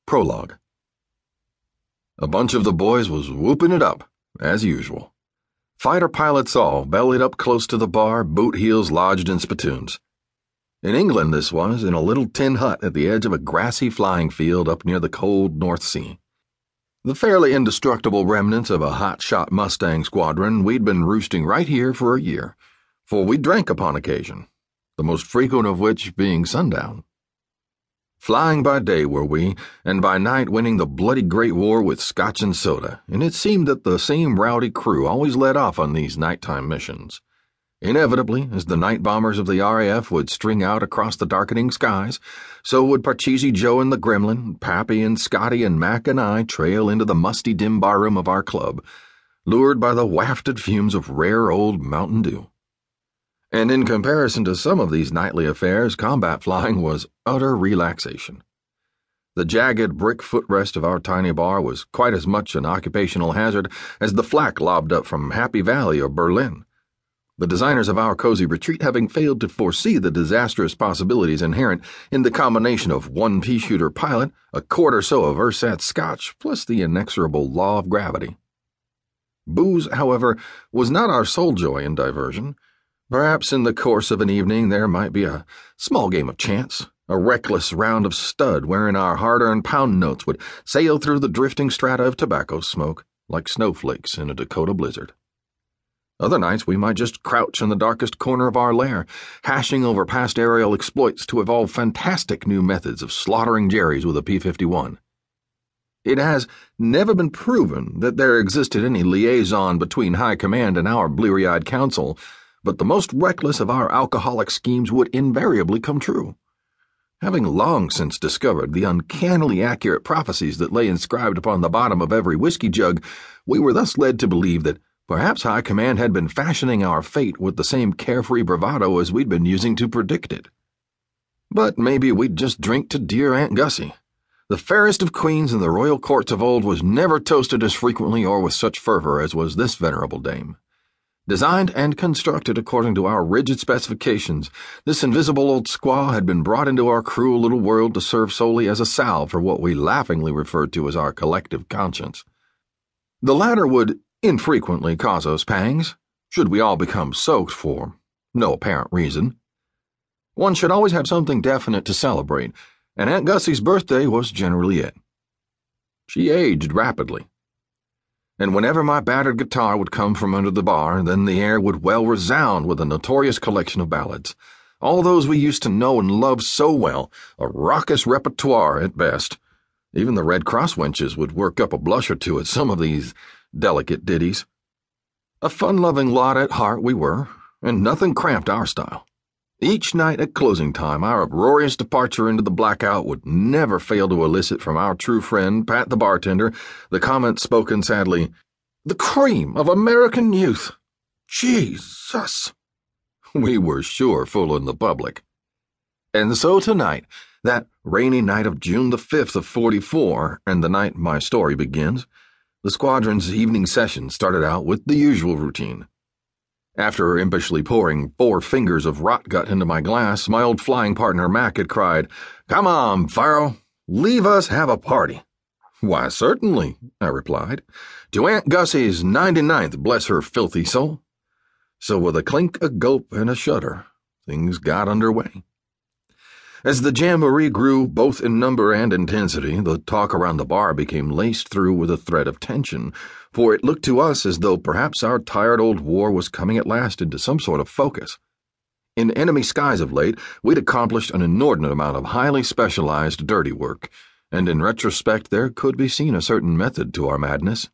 Prologue. A bunch of the boys was whooping it up, as usual. Fighter pilots all, bellied up close to the bar, boot heels lodged in spittoons. In England this was, in a little tin hut at the edge of a grassy flying field up near the cold North Sea. The fairly indestructible remnants of a hot-shot Mustang squadron, we'd been roosting right here for a year, for we drank upon occasion, the most frequent of which being sundown. Flying by day were we, and by night winning the bloody Great War with scotch and soda, and it seemed that the same rowdy crew always led off on these nighttime missions. Inevitably, as the night bombers of the RAF would string out across the darkening skies, so would Parcheesi Joe and the Gremlin, Pappy and Scotty and Mac and I trail into the musty dim barroom of our club, lured by the wafted fumes of rare old Mountain Dew. And in comparison to some of these nightly affairs, combat flying was utter relaxation. The jagged brick footrest of our tiny bar was quite as much an occupational hazard as the flak lobbed up from Happy Valley or Berlin, the designers of our cozy retreat having failed to foresee the disastrous possibilities inherent in the combination of one pea-shooter pilot, a quart or so of ersatz scotch, plus the inexorable law of gravity. Booze, however, was not our sole joy and diversion. Perhaps in the course of an evening there might be a small game of chance, a reckless round of stud wherein our hard-earned pound notes would sail through the drifting strata of tobacco smoke like snowflakes in a Dakota blizzard. Other nights we might just crouch in the darkest corner of our lair, hashing over past aerial exploits to evolve fantastic new methods of slaughtering Jerry's with a P-51. It has never been proven that there existed any liaison between High Command and our bleary-eyed council, but the most reckless of our alcoholic schemes would invariably come true. Having long since discovered the uncannily accurate prophecies that lay inscribed upon the bottom of every whiskey jug, we were thus led to believe that perhaps High Command had been fashioning our fate with the same carefree bravado as we'd been using to predict it. But maybe we'd just drink to dear Aunt Gussie. The fairest of queens in the royal courts of old was never toasted as frequently or with such fervor as was this venerable dame. Designed and constructed according to our rigid specifications, this invisible old squaw had been brought into our cruel little world to serve solely as a salve for what we laughingly referred to as our collective conscience. The latter would infrequently cause us pangs, should we all become soaked for no apparent reason. One should always have something definite to celebrate, and Aunt Gussie's birthday was generally it. She aged rapidly, and whenever my battered guitar would come from under the bar, then the air would well resound with a notorious collection of ballads, all those we used to know and love so well, a raucous repertoire at best. Even the Red Cross wenches would work up a blush or two at some of these delicate ditties. A fun-loving lot at heart we were, and nothing cramped our style. Each night at closing time, our uproarious departure into the blackout would never fail to elicit from our true friend, Pat the bartender, the comment spoken sadly, "The cream of American youth! Jesus!" We were sure fooling the public. And so tonight, that rainy night of June the 5th of 44, and the night my story begins, the squadron's evening session started out with the usual routine. After impishly pouring 4 fingers of rot gut into my glass, my old flying partner Mac had cried, "Come on, Pharaoh, leave us have a party." "Why, certainly," I replied, "to Aunt Gussie's 99th, bless her filthy soul." So with a clink, a gulp, and a shudder, things got underway. As the jamboree grew both in number and intensity, the talk around the bar became laced through with a thread of tension, for it looked to us as though perhaps our tired old war was coming at last into some sort of focus. In enemy skies of late, we'd accomplished an inordinate amount of highly specialized dirty work, and in retrospect there could be seen a certain method to our madness.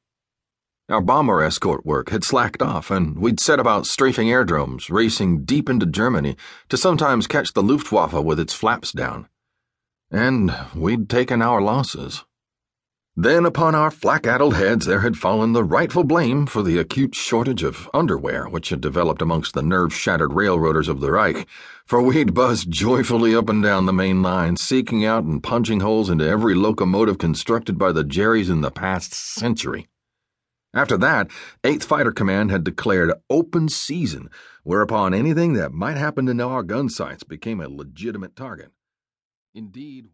Our bomber escort work had slacked off, and we'd set about strafing airdromes, racing deep into Germany to sometimes catch the Luftwaffe with its flaps down. And we'd taken our losses. Then upon our flak-addled heads there had fallen the rightful blame for the acute shortage of underwear which had developed amongst the nerve-shattered railroaders of the Reich, for we'd buzzed joyfully up and down the main line, seeking out and punching holes into every locomotive constructed by the Jerrys in the past century. After that, 8th Fighter Command had declared open season, whereupon anything that might happen to our gun sights became a legitimate target. Indeed,